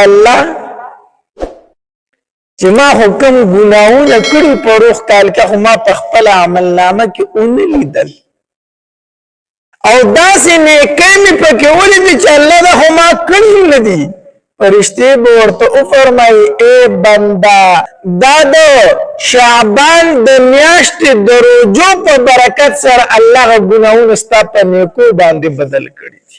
الله چې ما حکم ګناهونه کړي په روح کال کې خو ما په خپل عمل نامه کې اون لیدل او داسې نیکۍ مې پکې ولیدې چې الله دا خو ما کړي نه دي فرشتې به ورته وفرمایي ای بنده دا د شعبان د میاشتې د روجو په برکت سره الله ګناهونه ستا په نیکو باندې بدل کړي دي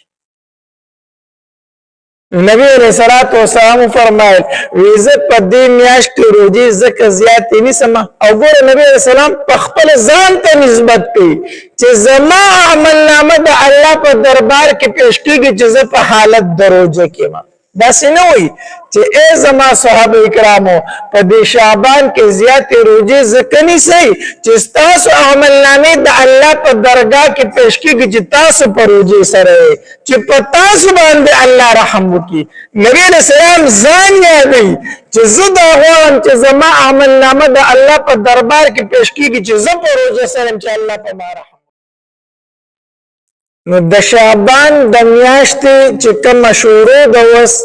نبی علیہ الصلوۃ والسلام فرمایل ویزه په دې میاشتې روزي زکه زیاتې نیسم او ګوره نبی علیہ السلام په خپل ځان ته نسبت کوي چې زما عمل نامه د الله په دربار کې پیش کیږي چې زه په حالت د روزه کې ما داسې نه وي چې ای زما صحابه کرامو په دې شعبان کې زیاتې روزې ځکه نیسئ چې ستاسو عمل نامې د الله په درګاه کې پیش کیږي چې تاسو په روزې سره چې په تاسو باندې الله رحم وکړي نبی علیہ السلام ځان یادوي چې زه دا غواړم چې زما عمل نامه د الله په دربار کې پیش کیږي چې زه په روزه سره چې الله په ما رحم نو د شعبان د میاشتې چې کومه شروع ده اوس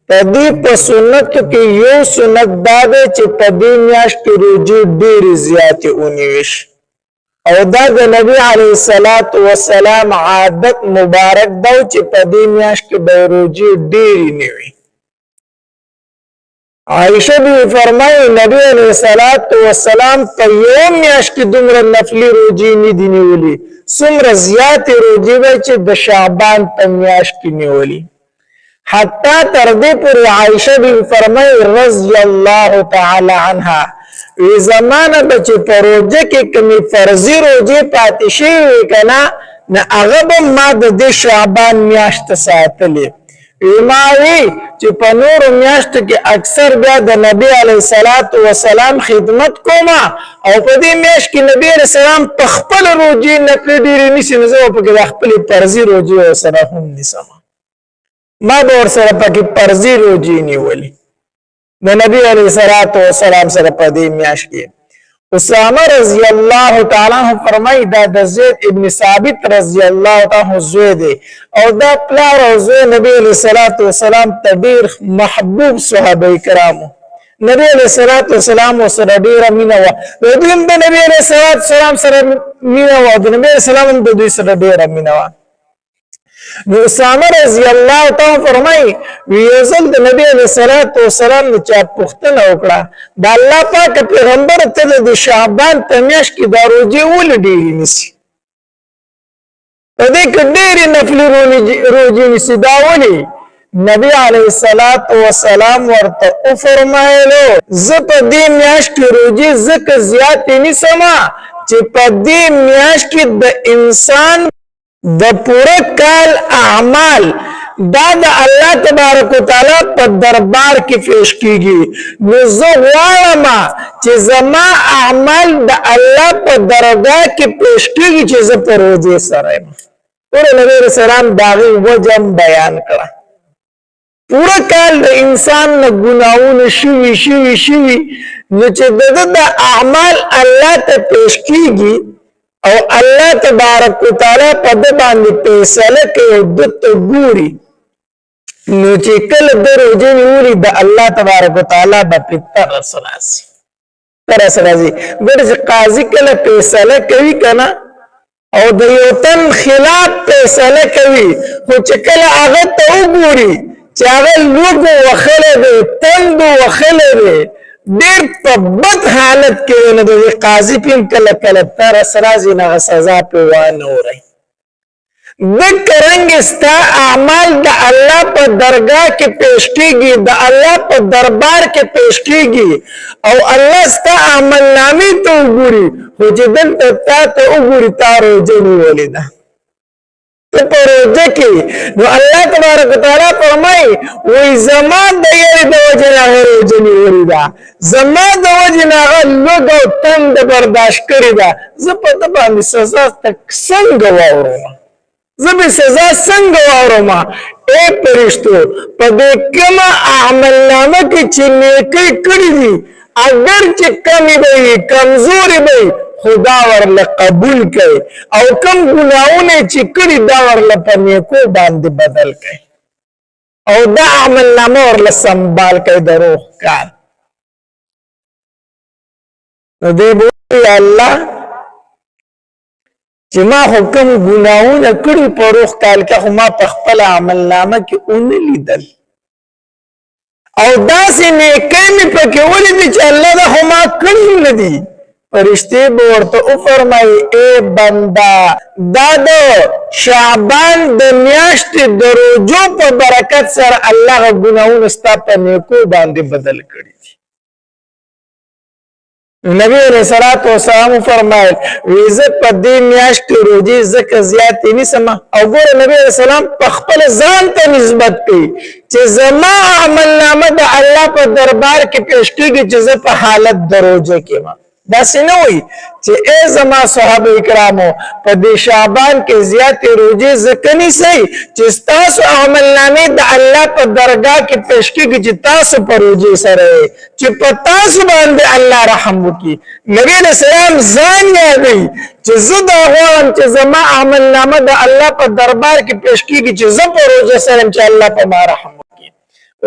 په دې په سنتو کې یو سنت دا دی چې په دې میاشت کې روزې ډېرې زیاتې ونیول شي او دا د نبي علیه الصلاة والسلام عادت مبارک ده چې په دې میاشت کې به روزې ډېرې نیوي عائشہ بھی فرمائی نبی علیہ الصلوۃ والسلام په یو میاشت کې دومره نفلي روزې نه دي نیولې څومره زیاتې روزې وې چې د شعبان په میاشت کې نیولې حتی تر دې پورې عائشہ بھی فرمائی رضی الله تعالی عنها وی زمانه به چې په روزه کې کومې فرضي روزې پاتې شوې کنه نه هغه به ما د شعبان میاشت ساتلې ایماوی چې په نور میاشت کې اکثر بیا د نبی علیه الصلاۃ والسلام خدمت کوما او په دې میاشت کې نبی علیه السلام په خپل روزي نفل ډېرې نیسي نو زه په کې خپل فرضي روزي سره هم نیسم ما به ورسره پکې فرضي روزي نیولې د نبی علیه الصلاۃ والسلام سره په دې میاشت کې اسامه رضی الله تعالی عنہ فرمای دا د زید ابن ثابت رضی الله تعالی عنہ زوی دی او دا پلار او زوی نبی علیہ الصلوۃ والسلام تدیر محبوب صحابه کرامو نبی علیہ الصلوۃ والسلام سره ډیر مینه و د نبی علیہ الصلوۃ والسلام سره مینه و د نبی علیہ السلام د دوی سره ډیر مینه و نو اسامه رضی الله تعالی فرمای ویزل د نبی علیہ الصلوۃ والسلام نه چا پوښتنه وکړه د الله پاک پیغمبر ته د شعبان په میاشت کې د روزې ولډې نسی په دې کې ډېرې نفلي روزې نسی دا ولې نبی علیہ الصلوۃ والسلام ورته فرمایلو زه په دې میاشت کې روزې زکه زیاتې نیسم چې په دې میاشت کې د انسان د پوره کال اعمال دا د الله تبارک وتعالى په دربار کې پیش کیږي نو زه غواړم چې زما اعمال د الله په درگاه کې پیش کیږي چې زه په روزه سره یم ټول نبی رسول الله داغي وجه بیان کړه پوره کال د انسان نه ګناونه شوي نو چې د اعمال الله ته پیش کیږي او الله تبارک وتعالى په دې باندې فیصله کوي د تو ګوري نو چې کله د روزې نیولې د الله تبارک وتعالى په پتر سراسي ګور چې قاضي کله فیصله کوي کنه او د یو تن خلاف فیصله کوي خو چې کله هغه ته وګوري چې هغه لوګو وخله دی تند وخله دی ډېر په بد حالت کې نه د قاضي پم کله تر سرازي نه سزا په وانه وري د کرنګ ستا اعمال د الله په درگاه کې پیش کیږي د الله په دربار کې پیش کیږي او الله ستا عمل نامې ته وګوري خو چې دلته ته وګوري تاسو جنې ولیدا په روزه کې نو الله تبارک وتعالى فرمایي وې زما د یوه د وجه روزه نیولې ده زما د وجه نه لوګ او تند برداشت کړی ده زه په دې باندې سزا تک څنګه واورم زه به سزا څنګه واورم اے پرشتو په دې کومه عمل نامه کې چې نیکي کړې دي اگر چې کمی وي کمزوري وي خدا ورله قبول کړي او کم ګناونه چې کړي دا ورله په نیکو باندې بدل کړي او دا عمل نامه ورله سنبال کوي د روح کال. نو دی به وایي الله چې ما خو کوم ګناهونه کړي په روح کال کې خو ما په خپله عمل نامه کې ونه لیدل او داسې نیکۍ مې پکې ولیدې چې الله دا خو ما کړي نه دي. فرشتې به ورته وفرمایي ای بنده دا د شعبان د میاشتې د روجو په برکت سره الله هغه ګناهونه ستا په نیکو باندې بدل کړي دي. نبی علیہ الصلوۃ والسلام فرمایل زه په دې میاشتې روجې ځکه زیاتې نیسم او ګوره نبی علیہ السلام په خپل ځان ته نسبت کوي چې زما عمل نامه د الله په دربار کې پیش کېږي چې زه په حالت د روجې کې یم. داسې نه وي چې ای زما صحابه کرامو په دې شعبان کې زیاتې روجې ځکه نیسئ چې ستاسو عمل نامې د الله په درګاه کې پیش کېږي چې تاسو په روجې سره یې چې په تاسو باندې الله رحم وکړي. نبی علیہ السلام ځان یادوي چې زه دا غواړم چې زما عمل نامه د الله په دربار کې پیش کېږي چې زه په روجې سره یم چې الله په ما رحم وکړي.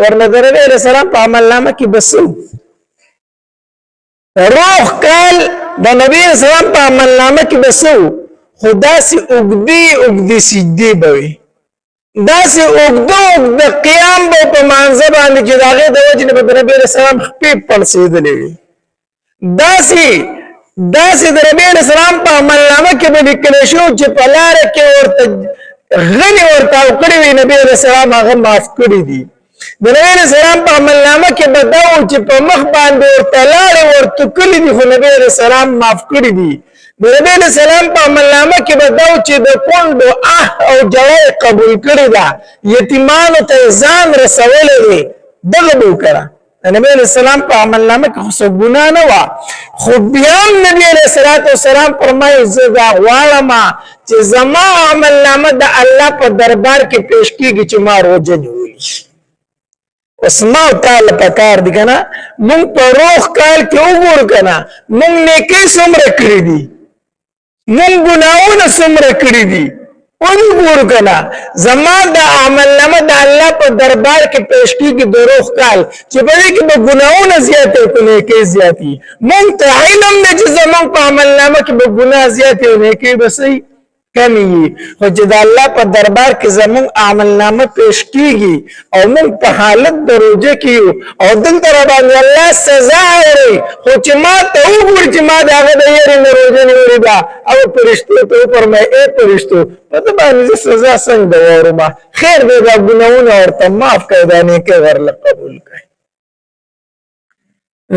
ورنه د نبی علیہ السلام په عمل نامه کې بس روح کال د نبی اسلام په عمل نامه کې بسو خدا سي اوږدې سجدې به وي داسې اوږده قیام به په مانځه باندې چې د هغې د وجې نه به د نبي اسلام خپې پړسېدلې وي داسې د نبي اسلام په عمل نامه کې به لیکلی شو چې په لاره کې ورته غني ورته او کړي وي نبي اسلام هغه معاف کړي دي. د نبی اسلام په عمل نامه کې به دا و چې په مخ باندې ورته لاړې ورته کړي دي خو نبی اسلام معاف کړي دي. د نبی اسلام په عمل نامه کې به دا و چې د کونډو او جوای قبول کړي ده یتیمانو ته ځان رسولی دی دغه به وکړه. د نبی اسلام په عمل نامه کې خو څه ګناه نه وه خو بیا هم نبی علیه السلام فرمایي زه دا غواړم چې زما عمل نامه د الله په دربار کې پیش کېږي چې ما روژه نیولي شي. اوس ما تعالی پکار دي کنه مونږ په روح کال کې وګورو کنه مونږ نیکۍ څومره کړې دي مونږ ګناهونه څومره کړي دي وګورو کنه زما د عمل نامه د الله په دربار کې پیش کېږي د روح کال چې په دې کې به ګناهونه زیاتې او نیکۍ زیاتې مونږ ته علم نه چې زموږ په عمل نامه کې به ګناه زیاتې او نیکۍ به صحیح کمی خو چې د الله په دربار کې زموږ عمل نامه پیش کېږي او موږ په حالت د روژه کې یو او دلته راباندې الله سزا اوري خو چې ما ته وګوري چې ما د هغه د یېرې نه روژه نیولې ده او فرشتو ته وفرمایي ای فرشتو په ده باندې زه سزا څنګه واورم خیر دی دا ګناهونه ورته معاف کړئ دا نیکۍ ورله قبول کړئ.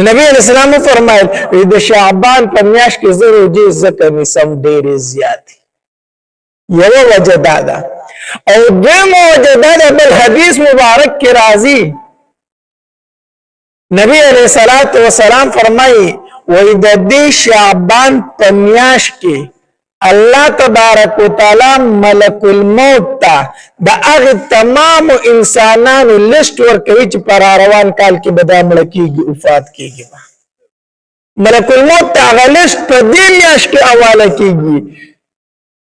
نبی علیہ السلام وفرمایل د شعبان په میاشت کې زه روژې ځکه نیسم ډېرې زیاتې یو وجه دادا او دویمه وجه دادا بل حدیث مبارک کی راضی نبی علیہ السلام فرمائی وی د دې شعبان په میاشت کې الله تبارک وتعالی ملک الموت ته د هغه تمام انسانانو لست ورکوي چې پر روان کال کې به دا مړه کېږي وفات کېږي ملک الموت ته هغه لست په دې میاشت کې حواله کېږي.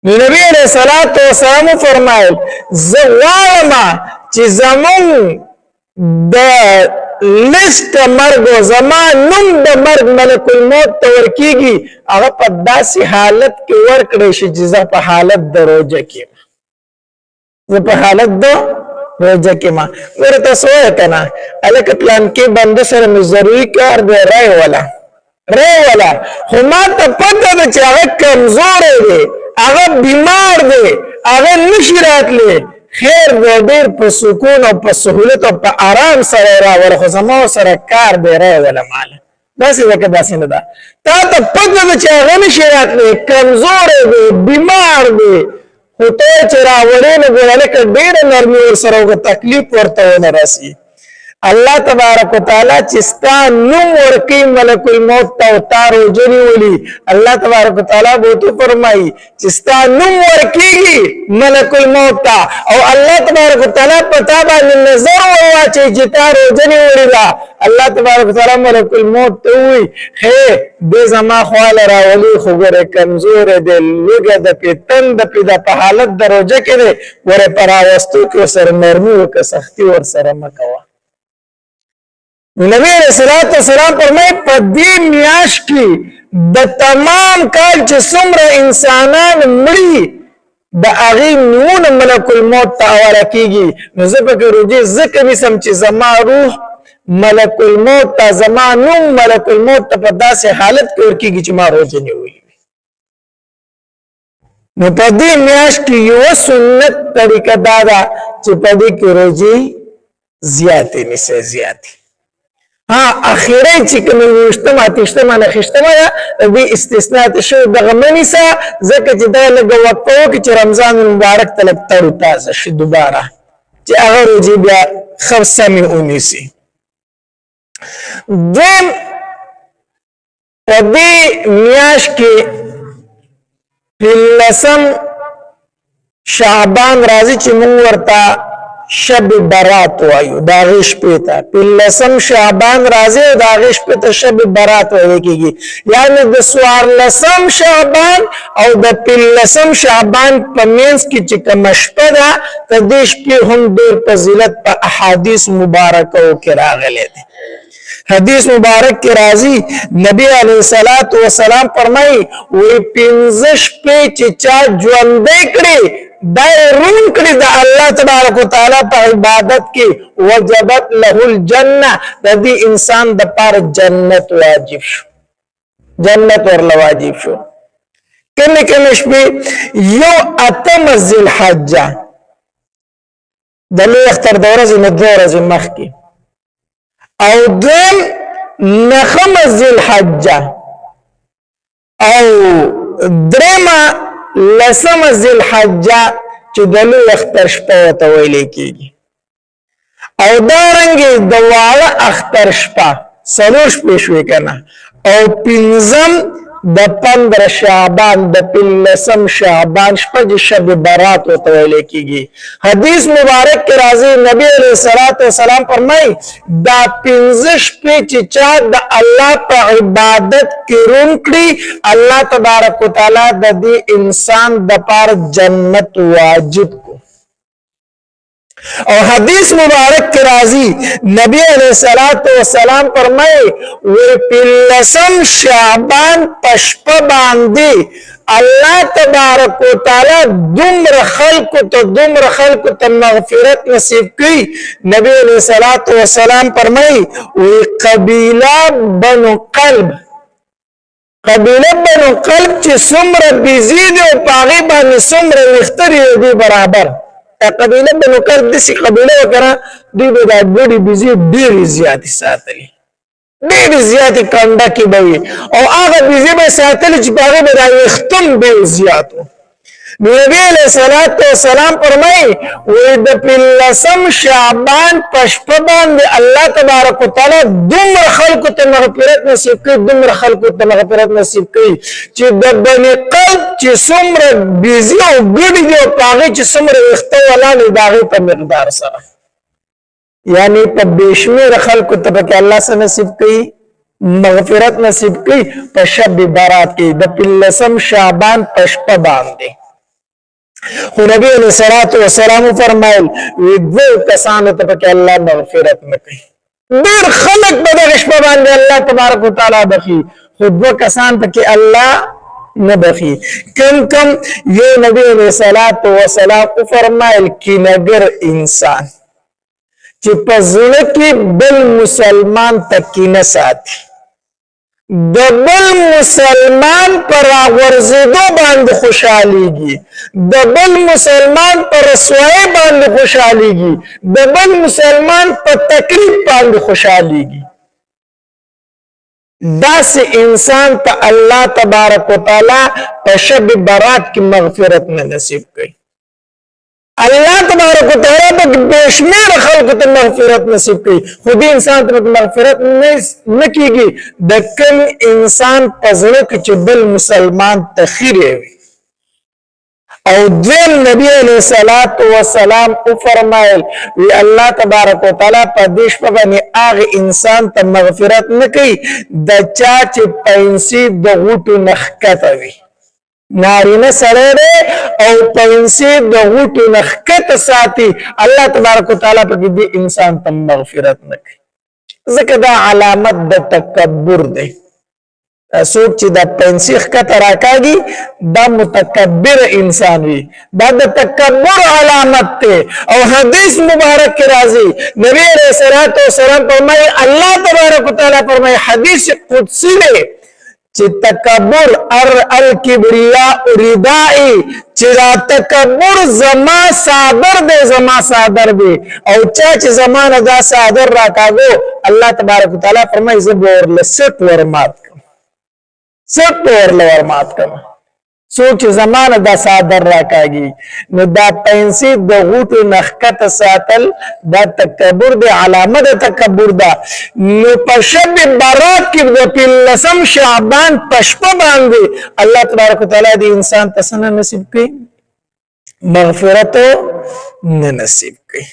نبی علیہ السلام فرمایل زه غواړم چې زمون د لست مرګ زما نوم د مرګ ملک الموت ته ورکېږي هغه په داسې حالت کې ورکړی شي چې زه په حالت د روژه کې زه په حالت د روژه کې ما ګوره تاسو وایه که نه هلکه پلانکې بنده سره مې ضروري کار دی رای وله خو ما ته پته ده چې هغه کمزوری دی هغه بیمار دی هغه نشي راتلی خیر دی ډېر په سکون او په سهولت او په آرام سره راوله خو زما ورسره کار دی رایوله ماله داسې ده که داسې نه ده تا ته پته ده چې هغه نشي راتلی کمزوری دی بیمار دی خو ته چې راولې نو ګوره لکه ډېره نرمي ورسره وکړه تکلیف ورته ونه رسي الله تبارک وتعالى چې ستا نوم ورکی ملک الموت ته او تا روژه نیولي الله تبارک وتعالى به ورته فرمایي چې ستا نوم ورکیږي ملک الموت ته او الله تبارک وتعالى په تا باندې نظر واچوي چې تا روژه نیولې ده الله تبارک وتعالى ملک الموت ته وایي هی دې زما خواله راولي خو ګوره کمزوری دی لوږه ده پې تنده پې ده په حالت د روژه کې دی ګوره په راوستو کې ورسره نرمي وکړه سختي ورسره مه کوه نبی علیہ الصلوۃ والسلام فرمایي په دې میاشت کې د تمام کال چې څومره انسانان مړي د هغې نومونه ملک الموت ته حواله کېږي نو زه پکې روژې ځکه نیسم چې زما روح ملک الموت ته زما نوم ملک الموت ته په داسې حالت کې ورکېږي چې ما روژه نیولې وي نو په دې میاشت کې یوه سنت طریقه دا ده چې په دې کې روژې زیاتې نیسئ زیاتې اخیری چې کومه ویشتمه اتېشتمه نهشتمه ده د دې استثناء شوی دغه مه نیسه ځکه چې دا لږه وقفه وکړي چې رمضان المبارک ته لږ تر و تازه شي دوباره چې هغه روژې بیا ښه سمې ونیسي دویم په دې میاشت کې 15 شعبان راځي چې موږ ورته شب برات وایو دا غي شپې ته 15 شعبان راځي دا غي شپې ته شب برات وایي کېږي یعنی د 14 شعبان او د 15 شعبان په منځ کې چې کوم شپه ده د دې شپې هم ډېر فضیلت په احادیث مبارکو کې راغلي دي حدیث مبارک کې راځي نبی علیہ الصلوۃ والسلام فرمایي وې 15 شپې چې چا ژوندې کړي دا رون کړي د الله تبارک وتعالى په عبادت کې وجبت له الجنه د دې انسان د پر جنت واجب شو جنت ورله واجب شو کله کله شپې یو اتم ذل حجه د لوی اختر د ورځې نه 2 ورځې مخکې او دم نخم ذل حجه او درما لسم ذل حجه چې د لوی اختر شپه ته ویل کېږي او دارنګه د واړه اختر شپه څلور شپې شوې کنه او پنځم د 15 شعبان د 15 شعبان شپه د شب برات ته ویل کېږي حدیث مبارک کې راځي نبی علیہ الصلوۃ والسلام فرمایي دا 15 شپې چې چا د الله په عبادت کې روم کړي الله تبارک وتعالى د دې انسان د پر جنت واجب کو او حدیث مبارک کی راضی نبی علیہ الصلوۃ والسلام فرمائے وہ 15 شعبان پشپ باندې الله تبارک وتعالى دمر خلق ته مغفرت نصیب کی نبی علیہ الصلوۃ والسلام فرمائے وہ قبیلہ بنو قلب چې څومره بيزيد او پاغي باندې څومره وختري دی برابر قبیله بنو قلب دسی قبیله وکړه دوی به د ډېری بيزي ډېری زیات ساتلي ډېری زیات کنده کې به او هغه بيزي به ساتل چې هغه به د ختم به زیاتو نبی علیہ الصلوۃ والسلام فرمایي وې د 15 شعبان پشپ باندې الله تبارک وتعالى دمر خلق ته مغفرت نصیب کوي چې د بني قلب چې څومره بيزي او ګډي دی او هغه چې څومره وخت ولاله داغه په مقدار سره یعنی په بشمیر خلق ته په الله سره نصیب کوي مغفرت نصیب کوي په شب برات کې د 15 شعبان پشپ باندې خو نبی علیہ الصلوۃ والسلام فرمایل وی دو کسانو ته پکې الله مغفرت نکړي ډېر خلق به د شپه باندې الله تبارک وتعالى بخي خو دو کسان پکې الله نه بخي کم یو نبی علیہ الصلوۃ والسلام فرمایل کې نګر انسان چې په زړه کې بل مسلمان تکي نه ساتي د بل مسلمان پر غرزیدو باندې خوشحالیږي د بل مسلمان پر رسوایی باندې خوشحالیږي د بل مسلمان په تکلیف باندې خوشحالیږي داسې انسان ته الله تبارک وتعالى په شب برات کې مغفرت نه نصیب کوي الله تبارک وتعالی په بشمیر خلق ته مغفرت نصیب کوي خو دې انسان ته مغفرت نه کیږي د کوم انسان په زړه کې چې بل مسلمان تخیره وي او دویم نبی علیہ الصلوۃ والسلام او فرمایل وی الله تبارک وتعالی په دې شپه باندې هغه انسان ته مغفرت نه کوي د چا چې پنسي د غوټو نخکته وي نارینه سره دی او پنسي د غوټو نخکته ساتي الله تبارک وتعالی په دې انسان ته مغفرت نه کوي ځکه دا علامت د تکبر دی څوک چې د پنسي ښکته راکاږي دا متکبر انسان وي دا د تکبر علامت دی او حدیث مبارک کې راځي نبی علیہ الصلوۃ والسلام فرمایي الله تبارک وتعالی فرمایي حدیث قدسی دی چې تکبر الکبریا ردائی چې دا تکبر زما صادر دی زما صادر دی او چې زمانه دا صادر راکاږو الله تبارک وتعالی فرمایي زه به ورله سټ ورمات سټ ورله ورمات کوم څوک چې زمانه دا صادر راکاږي نو دا پنسي د غوټو نخکته ساتل دا تکبر دی علامه د تکبر ده نو په شب برات کې د 15 شعبان په شپه باندې الله تبارک وتعالی دې انسان ته څه نصیب کړي مغفرت نه نصیب کړي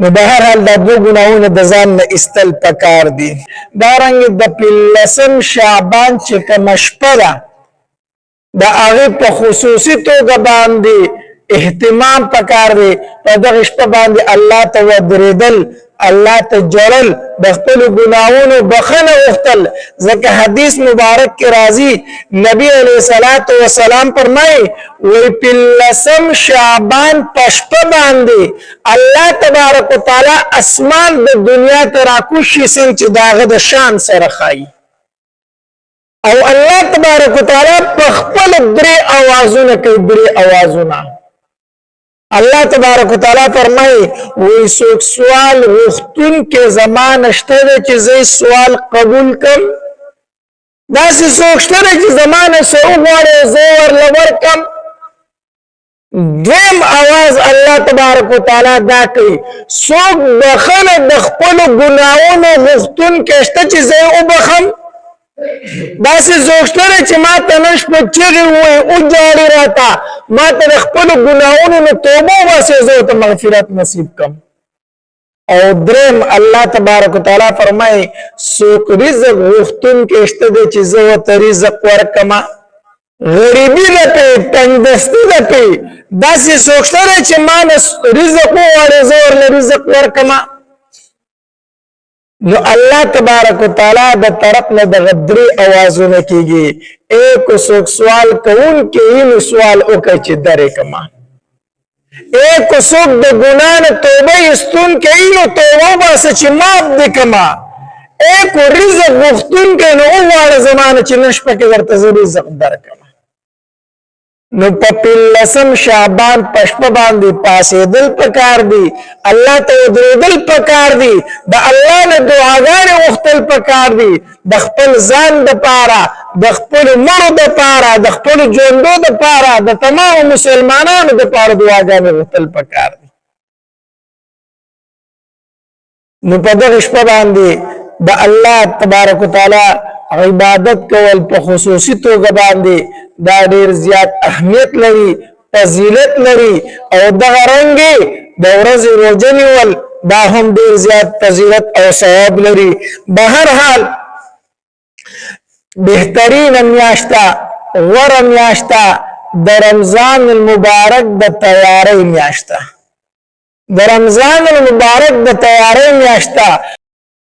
نو بهر حال دا دو ګناهونه د ځان نه استل پکار دي دا رنګ د 15 شعبان چې کوم شپه ده دا هغه په خصوصي توګه باندې اهتمام پکار دی په دغه شپه باندې الله ته ودرېدل الله ته جړل د خپل ګناهونو بخښنه وغوښتل ځکه حدیث مبارک کې راځي نبی علیہ الصلوۃ والسلام فرمایي وی 15 شعبان په شپه باندې الله تبارک وتعالی اسمان د دنیا ته راکوشي څنګه چې داغه د شان سره خایي او الله تبارک وتعالی په خپل درې اوازونه کوي درې اوازونه الله تبارک وتعالی فرمایي وی څوک سوال غوښتون کې زمانه شته چې زه سوال قبول کړم دا څوک شته چې زمانه سو غواړي زه ورلور کم دویم आवाज الله تبارک وتعالی دا کوي څوک بخنه د خپل ګناہوں غوښتون کې شته چې زه وبخم دا سه زوښتره چې ما ته نش په چیرې وای او جاری راتا ما ته خپل ګناہوں نه توبه واسه زه ته مغفرت نصیب کم او درم الله تبارک وتعالی فرمای سوک رزق غوښتون کې شته چې زه ته رزق ورکما غریبی ده په تندستی ده په دا سه زوښتره چې ما رزق واره زه ور رزق ورکما نو الله تبارک وتعالی د طرف نه د غدري اوازونه کیږي ایک څوک سوال کوون کې نو سوال وکړي چې درې کما ایک څوک د ګناه نه توبه استون کې نو توبه واسه چې معاف دې کما ایک رزق غوښتون کې نو واړه زمانه چې نشپه کې ورته رزق درکما نو په 15 شعبان پښپ باندې پاسې دل پکار دی الله ته درېدل پکار دی د الله نه دعاګانې وختل پکار دی د خپل ځان د پاره د خپل مړو د پاره د خپل ژوندو د پاره د تمام مسلمانانو د پاره دعاګانې وختل پکار دی نو په دغه شپه باندې د الله تبارک وتعالى عبادت کول په خصوصي توګه باندې دا ډیر زیات اهمیت لري فضیلت لري او دغه رنګي د ورځې روزه نیول دا هم ډیر زیات فضیلت او ثواب لري بهر حال بهترین میاشتا غوره میاشتا د رمضان المبارک د تیاری میاشتا د رمضان المبارک د تیاری میاشتا